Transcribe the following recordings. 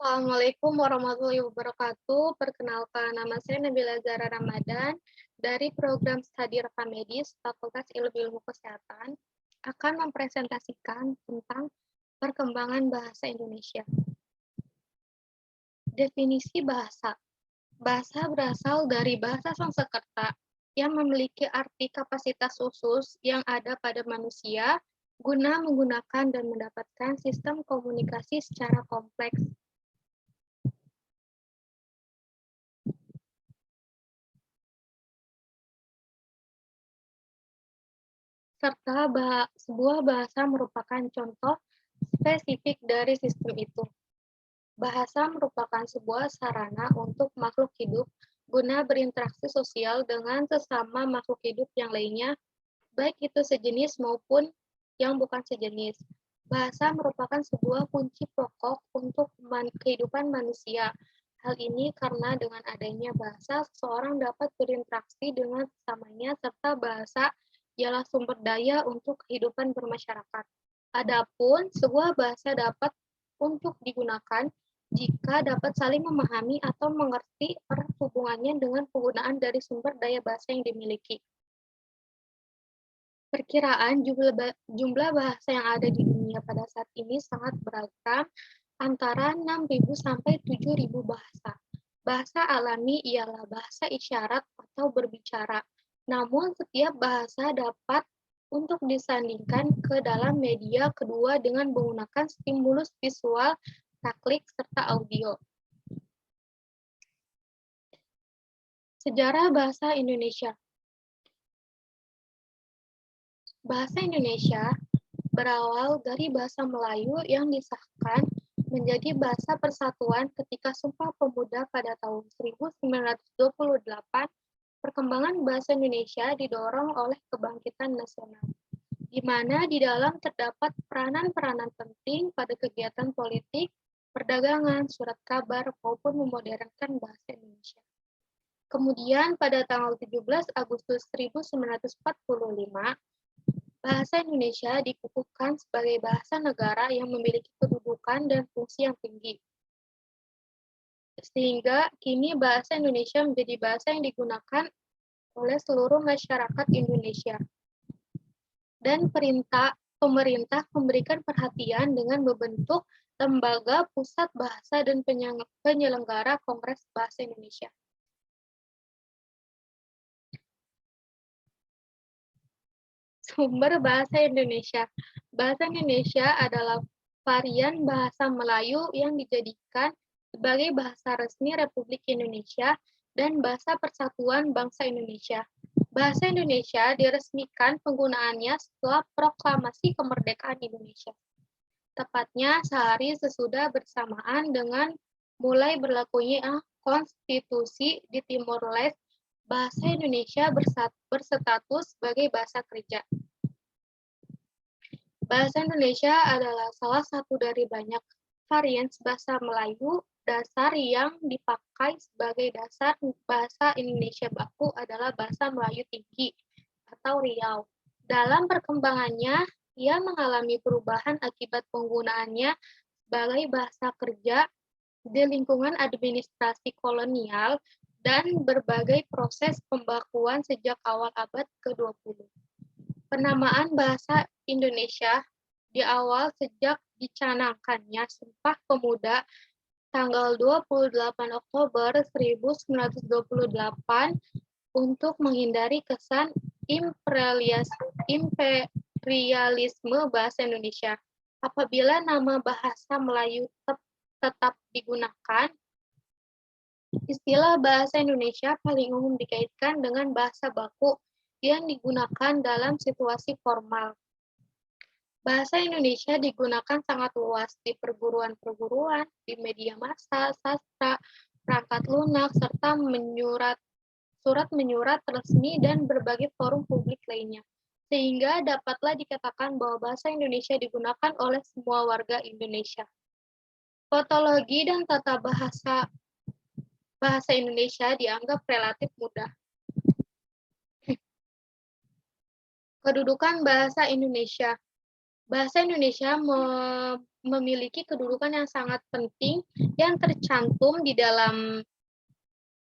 Assalamualaikum warahmatullahi wabarakatuh. Perkenalkan, nama saya Nabila Zara Ramadan dari program studi rekam medis Fakultas Ilmu Kesehatan akan mempresentasikan tentang perkembangan bahasa Indonesia. Definisi bahasa. Bahasa berasal dari bahasa Sanskerta yang memiliki arti kapasitas khusus yang ada pada manusia guna menggunakan dan mendapatkan sistem komunikasi secara kompleks. Serta sebuah bahasa merupakan contoh spesifik dari sistem itu. Bahasa merupakan sebuah sarana untuk makhluk hidup guna berinteraksi sosial dengan sesama makhluk hidup yang lainnya, baik itu sejenis maupun yang bukan sejenis. Bahasa merupakan sebuah kunci pokok untuk kehidupan manusia. Hal ini karena dengan adanya bahasa, seseorang dapat berinteraksi dengan sesamanya, serta bahasa ialah sumber daya untuk kehidupan bermasyarakat. Adapun sebuah bahasa dapat untuk digunakan jika dapat saling memahami atau mengerti erat hubungannya dengan penggunaan dari sumber daya bahasa yang dimiliki. Perkiraan jumlah bahasa yang ada di dunia pada saat ini sangat beragam, antara 6.000 sampai 7.000 bahasa. Bahasa alami ialah bahasa isyarat atau berbicara. Namun setiap bahasa dapat untuk disandingkan ke dalam media kedua dengan menggunakan stimulus visual, taklik, serta audio. Sejarah bahasa Indonesia. Bahasa Indonesia berawal dari bahasa Melayu yang disahkan menjadi bahasa persatuan ketika Sumpah Pemuda pada tahun 1928. Perkembangan bahasa Indonesia didorong oleh kebangkitan nasional, di mana di dalam terdapat peranan-peranan penting pada kegiatan politik, perdagangan, surat kabar, maupun memodernkan bahasa Indonesia. Kemudian pada tanggal 17 Agustus 1945, bahasa Indonesia dikukuhkan sebagai bahasa negara yang memiliki kedudukan dan fungsi yang tinggi. Sehingga kini bahasa Indonesia menjadi bahasa yang digunakan oleh seluruh masyarakat Indonesia. Dan pemerintah memberikan perhatian dengan membentuk Lembaga Pusat Bahasa dan Penyelenggara Kongres Bahasa Indonesia. Sumber bahasa Indonesia. Bahasa Indonesia adalah varian bahasa Melayu yang dijadikan sebagai bahasa resmi Republik Indonesia dan bahasa persatuan bangsa Indonesia. Bahasa Indonesia diresmikan penggunaannya setelah proklamasi kemerdekaan Indonesia. Tepatnya sehari sesudah bersamaan dengan mulai berlakunya konstitusi di Timor Leste, bahasa Indonesia berstatus sebagai bahasa kerja. Bahasa Indonesia adalah salah satu dari banyak varian bahasa Melayu. Dasar yang dipakai sebagai dasar bahasa Indonesia baku adalah bahasa Melayu tinggi atau Riau. Dalam perkembangannya, ia mengalami perubahan akibat penggunaannya sebagai bahasa kerja di lingkungan administrasi kolonial dan berbagai proses pembakuan sejak awal abad ke-20. Penamaan bahasa Indonesia di awal sejak dicanangkannya Sumpah Pemuda tanggal 28 Oktober 1928 untuk menghindari kesan imperialisme bahasa Indonesia. Apabila nama bahasa Melayu tetap digunakan, istilah bahasa Indonesia paling umum dikaitkan dengan bahasa baku yang digunakan dalam situasi formal. Bahasa Indonesia digunakan sangat luas di perguruan-perguruan, di media massa, sastra, perangkat lunak, serta surat menyurat resmi dan berbagai forum publik lainnya. Sehingga dapatlah dikatakan bahwa bahasa Indonesia digunakan oleh semua warga Indonesia. Fotologi dan tata bahasa Indonesia dianggap relatif mudah. Kedudukan bahasa Indonesia. Bahasa Indonesia memiliki kedudukan yang sangat penting yang tercantum di dalam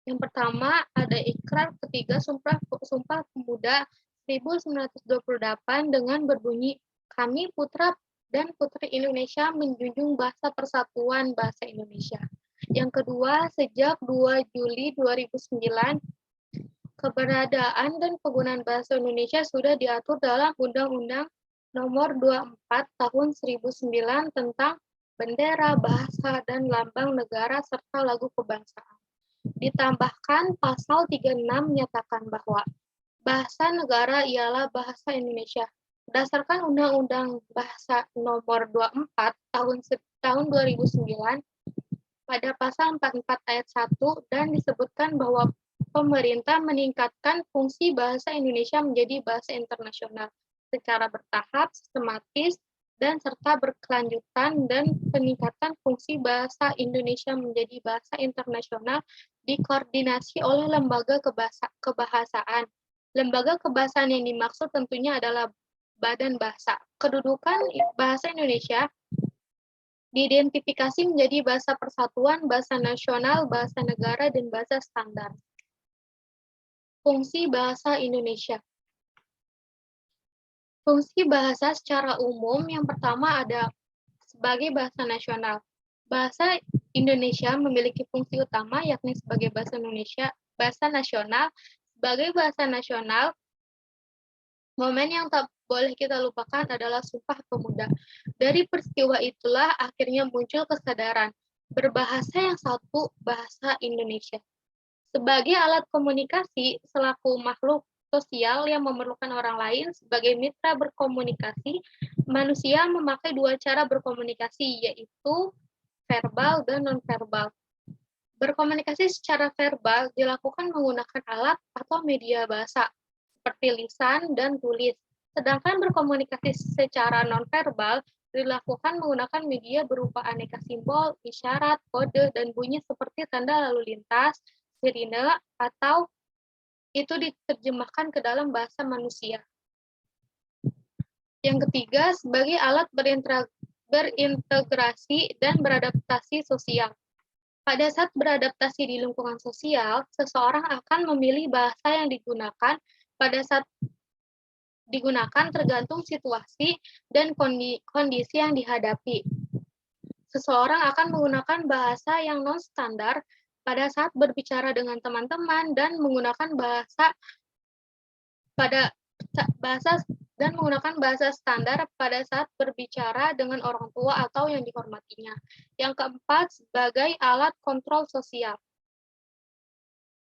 yang pertama ada Ikrar, ketiga Sumpah Pemuda 1928 dengan berbunyi, "Kami putra dan putri Indonesia menjunjung bahasa persatuan bahasa Indonesia." Yang kedua, sejak 2 Juli 2009, keberadaan dan penggunaan bahasa Indonesia sudah diatur dalam Undang-Undang Nomor 24 Tahun 1009 tentang Bendera, Bahasa, dan Lambang Negara serta Lagu Kebangsaan. Ditambahkan pasal 36 menyatakan bahwa bahasa negara ialah bahasa Indonesia. Berdasarkan Undang-Undang Bahasa Nomor 24 tahun 2009 pada pasal 44 ayat 1 dan disebutkan bahwa pemerintah meningkatkan fungsi bahasa Indonesia menjadi bahasa internasional secara bertahap, sistematis, dan serta berkelanjutan, dan peningkatan fungsi bahasa Indonesia menjadi bahasa internasional dikoordinasi oleh lembaga kebahasaan. Lembaga kebahasaan yang dimaksud tentunya adalah Badan Bahasa. Kedudukan bahasa Indonesia diidentifikasi menjadi bahasa persatuan, bahasa nasional, bahasa negara, dan bahasa standar. Fungsi bahasa Indonesia. Fungsi bahasa secara umum yang pertama ada sebagai bahasa nasional. Bahasa Indonesia memiliki fungsi utama yakni sebagai bahasa nasional. Sebagai bahasa nasional, momen yang tak boleh kita lupakan adalah Sumpah Pemuda. Dari peristiwa itulah akhirnya muncul kesadaran berbahasa yang satu, bahasa Indonesia. Sebagai alat komunikasi selaku makhluk sosial yang memerlukan orang lain sebagai mitra berkomunikasi, manusia memakai dua cara berkomunikasi, yaitu verbal dan nonverbal. Berkomunikasi secara verbal dilakukan menggunakan alat atau media bahasa, seperti lisan dan tulis. Sedangkan berkomunikasi secara nonverbal dilakukan menggunakan media berupa aneka simbol, isyarat, kode, dan bunyi seperti tanda lalu lintas, sirine, atau itu diterjemahkan ke dalam bahasa manusia. Yang ketiga, sebagai alat berintegrasi dan beradaptasi sosial. Pada saat beradaptasi di lingkungan sosial, seseorang akan memilih bahasa yang digunakan pada saat digunakan tergantung situasi dan kondisi yang dihadapi. Seseorang akan menggunakan bahasa yang non-standar pada saat berbicara dengan teman-teman dan menggunakan bahasa standar pada saat berbicara dengan orang tua atau yang dihormatinya. Yang keempat, sebagai alat kontrol sosial.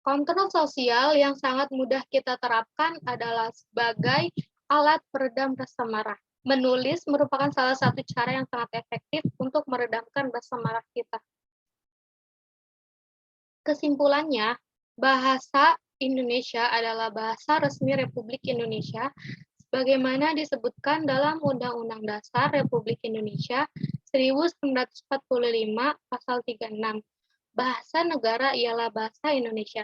Kontrol sosial yang sangat mudah kita terapkan adalah sebagai alat peredam rasa marah. Menulis merupakan salah satu cara yang sangat efektif untuk meredamkan rasa marah kita. Kesimpulannya, bahasa Indonesia adalah bahasa resmi Republik Indonesia, sebagaimana disebutkan dalam Undang-Undang Dasar Republik Indonesia 1945 Pasal 36. Bahasa negara ialah bahasa Indonesia.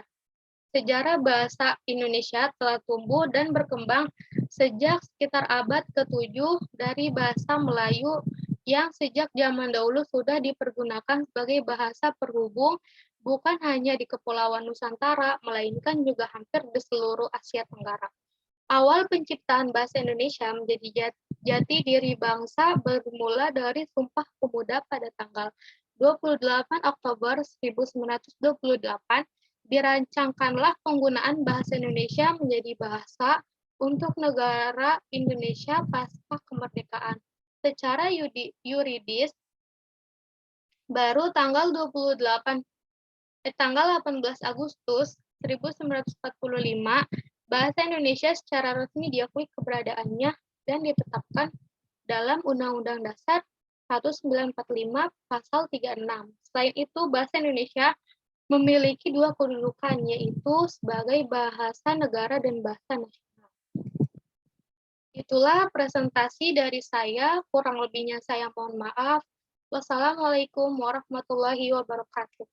Sejarah bahasa Indonesia telah tumbuh dan berkembang sejak sekitar abad ke-7 dari bahasa Melayu yang sejak zaman dahulu sudah dipergunakan sebagai bahasa perhubung bukan hanya di Kepulauan Nusantara, melainkan juga hampir di seluruh Asia Tenggara. Awal penciptaan bahasa Indonesia menjadi jati diri bangsa bermula dari Sumpah Pemuda pada tanggal 28 Oktober 1928. Dirancangkanlah penggunaan bahasa Indonesia menjadi bahasa untuk negara Indonesia pasca kemerdekaan. Secara yuridis, baru tanggal 18 Agustus 1945, bahasa Indonesia secara resmi diakui keberadaannya dan ditetapkan dalam Undang-Undang Dasar 1945 Pasal 36. Selain itu, bahasa Indonesia memiliki dua kedudukan, yaitu sebagai bahasa negara dan bahasa nasional. Itulah presentasi dari saya, kurang lebihnya saya mohon maaf. Wassalamualaikum warahmatullahi wabarakatuh.